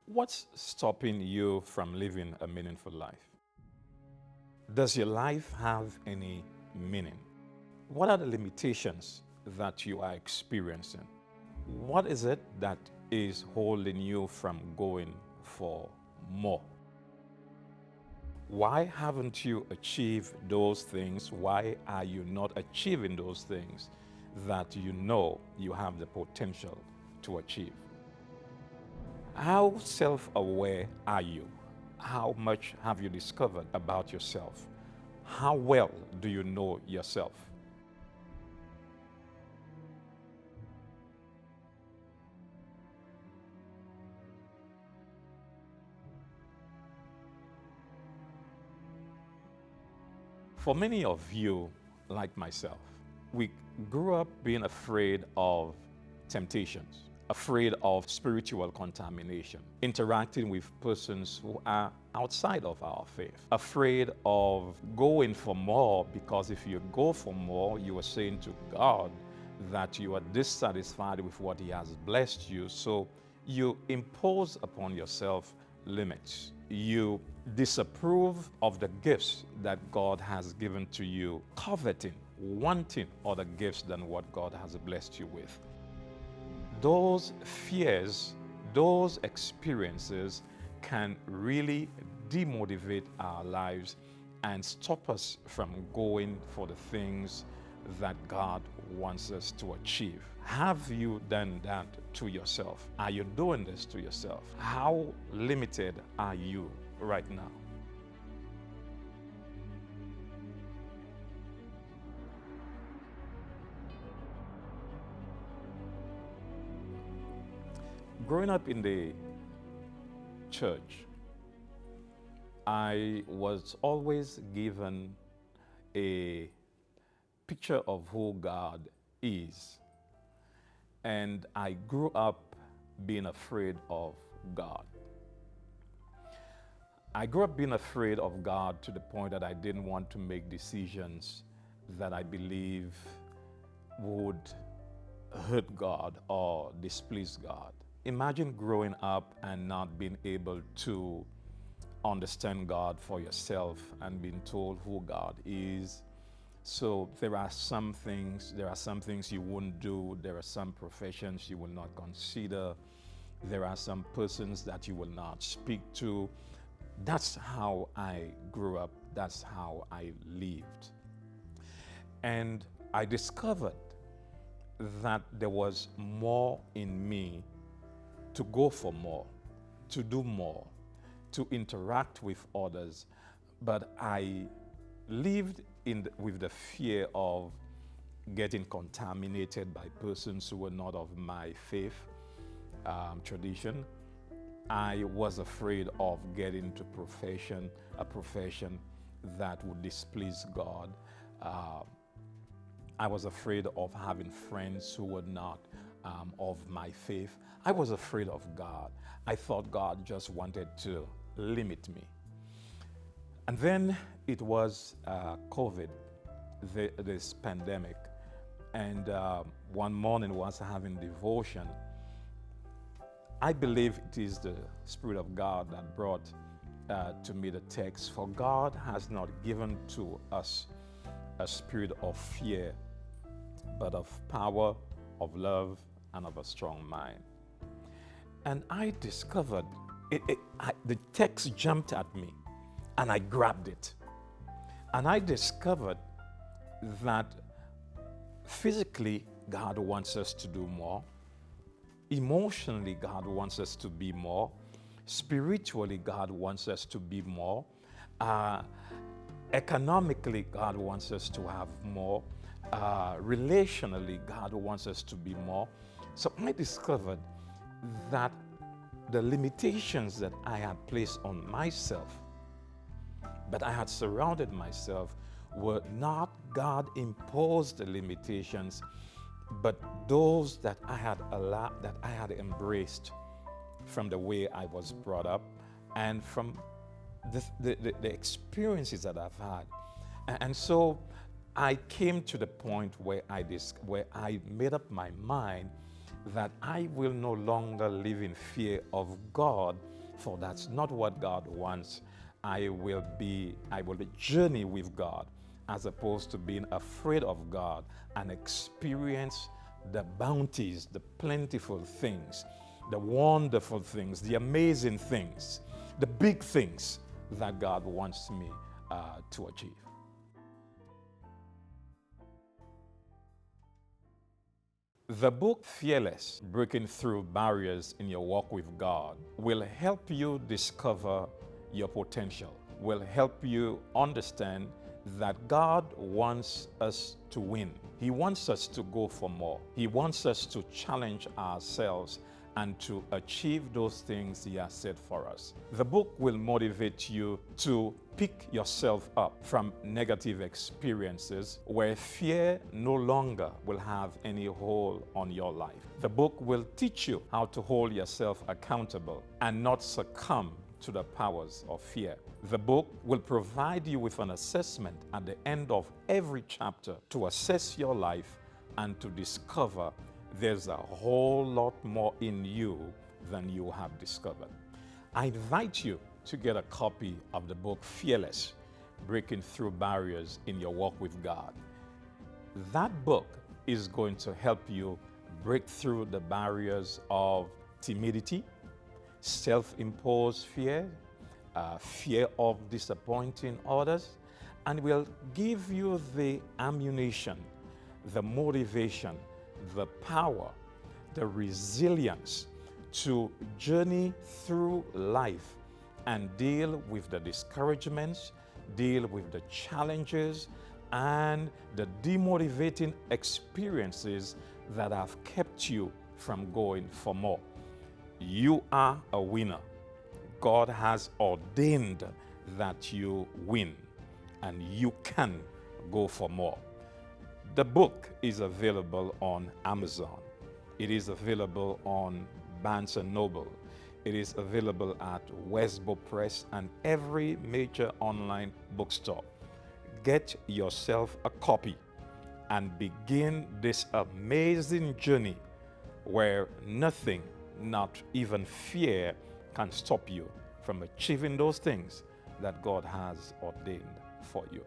What's stopping you from living a meaningful life? Does your life have any meaning? What are the limitations that you are experiencing? What is it that is holding you from going for more? Why haven't you achieved those things? Why are you not achieving those things that you know you have the potential to achieve? How self aware are you? How much have you discovered about yourself? How well do you know yourself? For many of you, like myself, we grew up being afraid of temptations, afraid of spiritual contamination, interacting with persons who are outside of our faith, afraid of going for more because if you go for more, you are saying to God that you are dissatisfied with what He has blessed you. So you impose upon yourself limits. You disapprove of the gifts that God has given to you, coveting, wanting other gifts than what God has blessed you with. Those fears, those experiences can really demotivate our lives and stop us from going for the things that God wants us to achieve. Have you done that to yourself? Are you doing this to yourself? How limited are you right now? Growing up in the church, I was always given a picture of who God is. And I grew up being afraid of God. I grew up being afraid of God to the point that I didn't want to make decisions that I believe would hurt God or displease God. Imagine growing up and not being able to understand God for yourself and being told who God is. So there are some things you won't do, there are some professions you will not consider, there are some persons that you will not speak to. That's how I grew up, that's how I lived. And I discovered that there was more in me to go for more, to do more, to interact with others. But I lived with the fear of getting contaminated by persons who were not of my faith tradition. I was afraid of getting to a profession that would displease God. Uh, I was afraid of having friends who were not of my faith. I was afraid of God. I thought God just wanted to limit me. And then it was COVID, this pandemic. And one morning, whilst having devotion, I believe it is the Spirit of God that brought to me the text, for God has not given to us a spirit of fear, but of power, of love, and of a strong mind. And I discovered, the text jumped at me, and I grabbed it. And I discovered that physically, God wants us to do more. Emotionally, God wants us to be more. Spiritually, God wants us to be more. Uh, Economically, God wants us to have more. Relationally, God wants us to be more. So I discovered that the limitations that I had placed on myself, that I had surrounded myself, were not God imposed limitations, but those that I had allowed, that I had embraced from the way I was brought up and from the experiences that I've had. And so I came to the point where I made up my mind that I will no longer live in fear of God, for that's not what God wants. I will journey with God as opposed to being afraid of God and experience the bounties, the plentiful things, the wonderful things, the amazing things, the big things that God wants me to achieve. The book Fearless, Breaking Through Barriers in Your Walk with God, will help you discover your potential, will help you understand that God wants us to win. He wants us to go for more. He wants us to challenge ourselves and to achieve those things He has set for us. The book will motivate you to pick yourself up from negative experiences where fear no longer will have any hold on your life. The book will teach you how to hold yourself accountable and not succumb to the powers of fear. The book will provide you with an assessment at the end of every chapter to assess your life and to discover there's a whole lot more in you than you have discovered. I invite you to get a copy of the book Fearless, Breaking Through Barriers in Your Walk with God. That book is going to help you break through the barriers of timidity, self-imposed fear, fear of disappointing others, and will give you the ammunition, the motivation, the power, the resilience to journey through life and deal with the discouragements, deal with the challenges, and the demotivating experiences that have kept you from going for more. You are a winner. God has ordained that you win, and you can go for more. The book is available on Amazon. It is available on Barnes & Noble. It is available at Westbow Press and every major online bookstore. Get yourself a copy and begin this amazing journey where nothing, not even fear, can stop you from achieving those things that God has ordained for you.